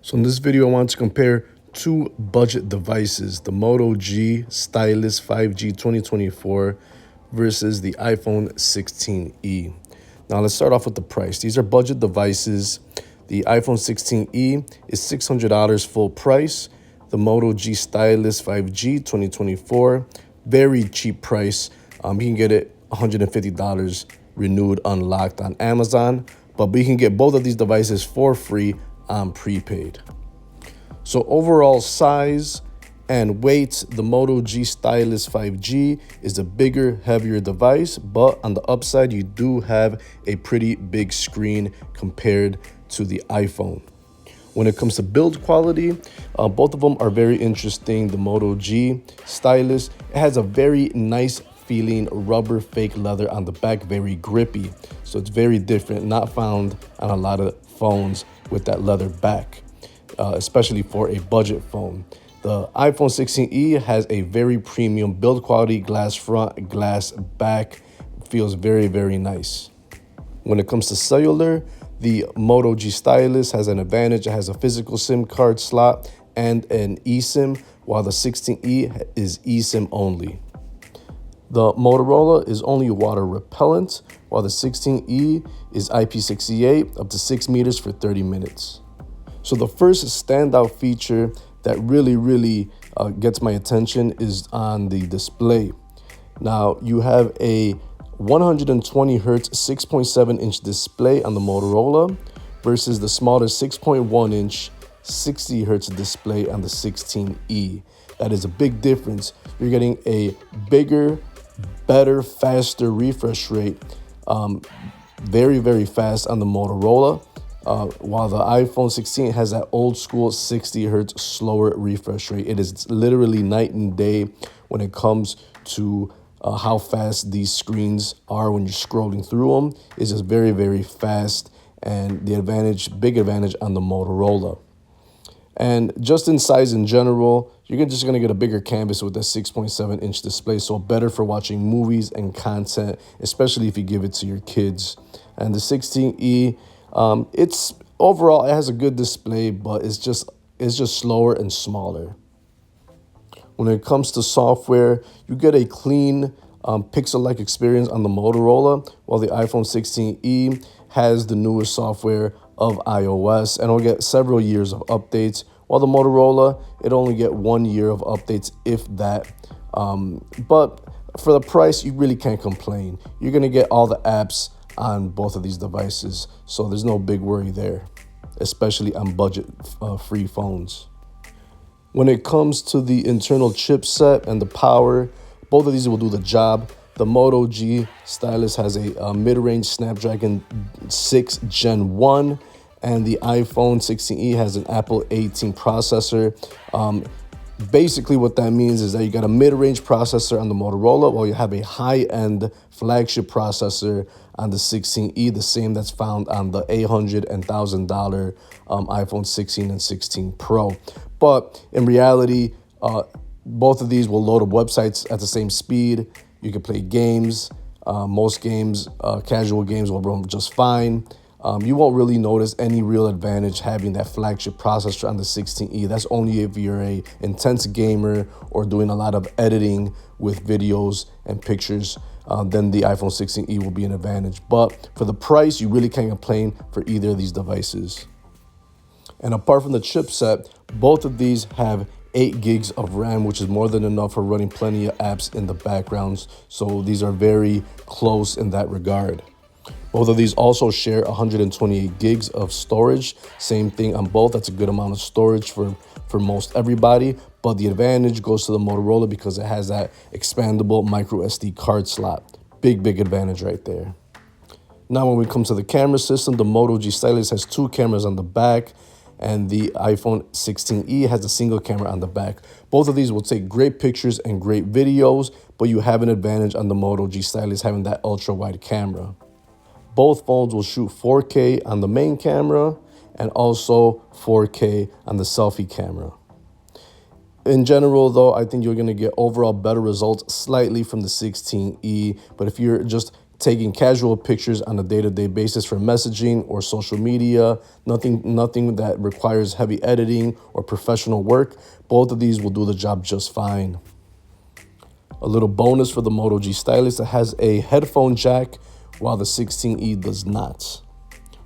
So in this video, I want to compare two budget devices, the Moto G Stylus 5G 2024 versus the iPhone 16e. Now let's start off with the price. These are budget devices. The iPhone 16e is $600 full price. The Moto G Stylus 5G 2024, very cheap price. You can get it $150 renewed unlocked on Amazon, but we can get both of these devices for free on prepaid. So overall size and weight, the Moto G Stylus 5G is a bigger, heavier device, but on the upside, you do have a pretty big screen compared to the iPhone. When it comes to build quality, both of them are very interesting. The Moto G Stylus, it has a very nice feeling rubber fake leather on the back, very grippy. So it's very different, not found on a lot of phones with that leather back, especially for a budget phone. The iPhone 16e has a very premium build quality, glass front, glass back, feels very, very nice. When it comes to cellular, the Moto G Stylus has an advantage. It has a physical SIM card slot and an eSIM, while the 16e is eSIM only. The Motorola is only water repellent, while the 16e is IP68 up to 6 meters for 30 minutes. So the first standout feature that really gets my attention is on the display. Now you have a 120 hertz 6.7 inch display on the Motorola versus the smaller 6.1 inch 60 hertz display on the 16e. That is a big difference. You're getting a bigger, better, faster refresh rate, very fast on the Motorola, while the iPhone 16 has that old school 60 hertz slower refresh rate. It is literally night and day when it comes to how fast these screens are when you're scrolling through them. It's just very fast, and the big advantage on the Motorola. And just in size in general, you're just going to get a bigger canvas with a 6.7 inch display, so better for watching movies and content, especially if you give it to your kids. And the 16e, it's overall, it has a good display, but it's just slower and smaller. When it comes to software, you get a clean pixel-like experience on the Motorola, while the iPhone 16e has the newest software of iOS, and it'll get several years of updates, while the Motorola, it only get 1 year of updates, if that. But for the price, you really can't complain. You're going to get all the apps on both of these devices, so there's no big worry there, especially on budget-free phones. When it comes to the internal chipset and the power, both of these will do the job. The Moto G Stylus has a mid-range Snapdragon 6 Gen 1, and the iPhone 16e has an Apple 18 processor. Basically what that means is that you got a mid-range processor on the Motorola, while you have a high-end flagship processor on the 16e, the same that's found on the $800 and $1,000 iPhone 16 and 16 Pro. But in reality, both of these will load up websites at the same speed. You can play games. Most games, casual games, will run just fine. You won't really notice any real advantage having that flagship processor on the 16e. That's only if you're an intense gamer or doing a lot of editing with videos and pictures. Then the iPhone 16e will be an advantage. But for the price, you really can't complain for either of these devices. And apart from the chipset, both of these have 8 gigs of RAM, which is more than enough for running plenty of apps in the backgrounds. So these are very close in that regard. Both of these also share 128 gigs of storage. Same thing on both. That's a good amount of storage for most everybody. But the advantage goes to the Motorola because it has that expandable micro SD card slot. Big advantage right there. Now when we come to the camera system, the Moto G Stylus has 2 cameras on the back, and the iPhone 16e has a single camera on the back. Both of these will take great pictures and great videos, but you have an advantage on the Moto G Stylus having that ultra-wide camera. Both phones will shoot 4K on the main camera and also 4K on the selfie camera. In general, though, I think you're going to get overall better results slightly from the 16e, but if you're just taking casual pictures on a day-to-day basis for messaging or social media, nothing that requires heavy editing or professional work. Both of these will do the job just fine. A little bonus for the Moto G Stylus: it has a headphone jack, while the 16E does not.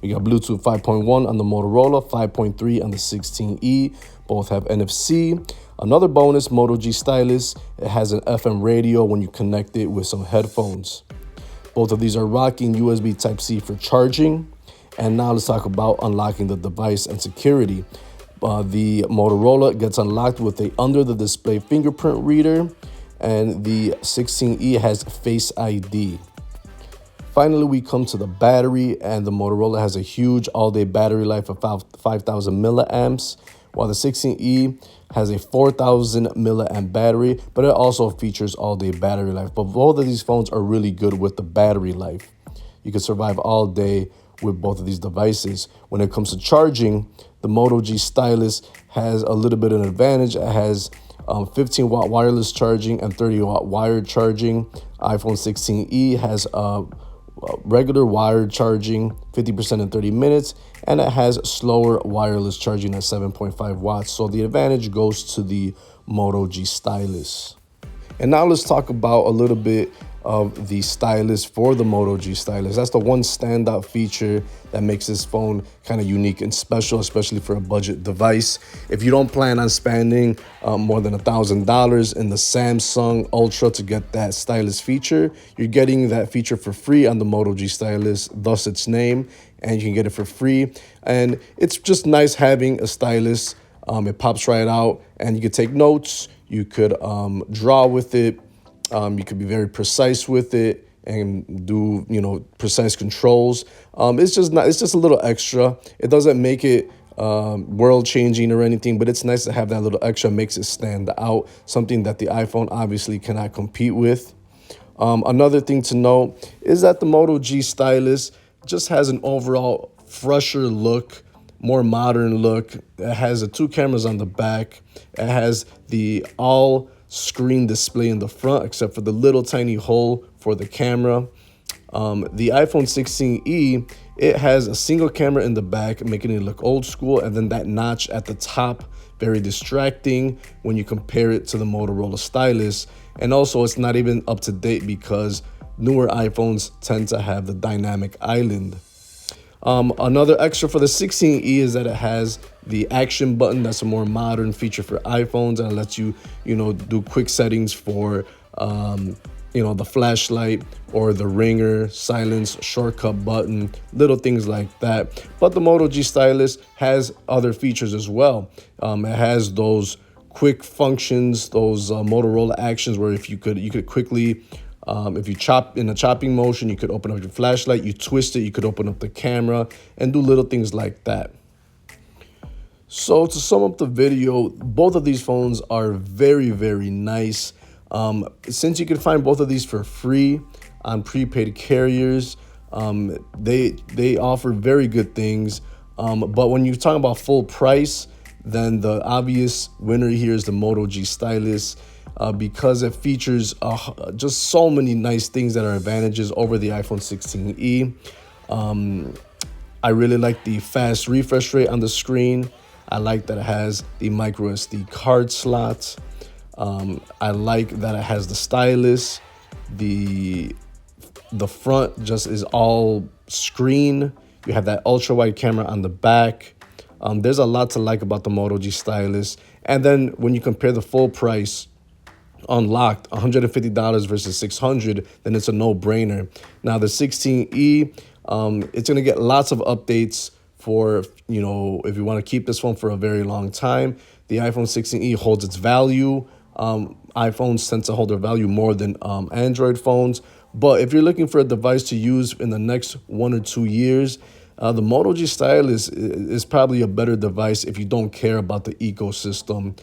We got Bluetooth 5.1 on the Motorola, 5.3 on the 16E. Both have NFC. Another bonus, Moto G Stylus, it has an FM radio when you connect it with some headphones. Both of these are rocking USB Type-C for charging. And now let's talk about unlocking the device and security. The Motorola gets unlocked with a under-the-display fingerprint reader, and the 16E has Face ID. Finally, we come to the battery, and the Motorola has a huge all-day battery life of 5,000 milliamps, while the 16E has a 4,000 milliamp battery, but it also features all-day battery life. But both of these phones are really good with the battery life. You can survive all day with both of these devices. When it comes to charging, the Moto G Stylus has a little bit of an advantage. It has 15-watt wireless charging and 30-watt wired charging. iPhone 16E has regular wired charging, 50% in 30 minutes, and it has slower wireless charging at 7.5 watts. So the advantage goes to the Moto G Stylus. And now let's talk about a little bit of the stylus for the Moto G Stylus. That's the one standout feature that makes this phone kind of unique and special, especially for a budget device. If you don't plan on spending more than $1,000 in the Samsung Ultra to get that stylus feature, you're getting that feature for free on the Moto G Stylus, thus its name, and you can get it for free. And it's just nice having a stylus. It pops right out, and you can take notes, you could draw with it. You could be very precise with it and do, precise controls. It's just a little extra. It doesn't make it world changing or anything, but it's nice to have that little extra. Makes it stand out, something that the iPhone obviously cannot compete with. Another thing to note is that the Moto G Stylus just has an overall fresher look, more modern look. It has the 2 cameras on the back. It has the all screen display in the front, except for the little tiny hole for the camera. The iPhone 16E, it has a single camera in the back, making it look old school, and then that notch at the top, very distracting when you compare it to the Motorola Stylus. And also, it's not even up to date because newer iPhones tend to have the dynamic island. Another extra for the 16E is that it has the action button. That's a more modern feature for iPhones, and it lets you, do quick settings for, the flashlight or the ringer, silence, shortcut button, little things like that. But the Moto G Stylus has other features as well. It has those quick functions, those Motorola actions where you could quickly, if you chop in a chopping motion, you could open up your flashlight, you twist it, you could open up the camera and do little things like that. So to sum up the video, both of these phones are very, very nice. Since you can find both of these for free on prepaid carriers, they offer very good things. But when you talk about full price, then the obvious winner here is the Moto G Stylus. Because it features just so many nice things that are advantages over the iPhone 16e. I really like the fast refresh rate on the screen. I like that it has the micro SD card slot. I like that it has the stylus. The front just is all screen. You have that ultra wide camera on the back. There's a lot to like about the Moto G Stylus. And then when you compare the full price, unlocked $150 versus $600, then it's a no-brainer. Now the 16e, it's gonna get lots of updates for, if you want to keep this phone for a very long time. The iPhone 16e holds its value. iPhones tend to hold their value more than Android phones. But if you're looking for a device to use in the next 1 or 2 years, the Moto G Stylus is probably a better device if you don't care about the ecosystem.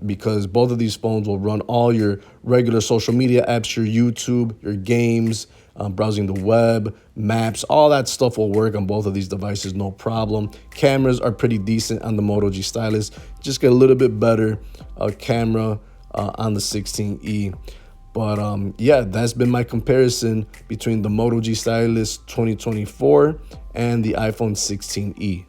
Because both of these phones will run all your regular social media apps, your YouTube, your games, browsing the web, maps, all that stuff will work on both of these devices, no problem. Cameras are pretty decent on the Moto G Stylus. Just get a little bit better camera on the 16e. But yeah, that's been my comparison between the Moto G Stylus 2024 and the iPhone 16e.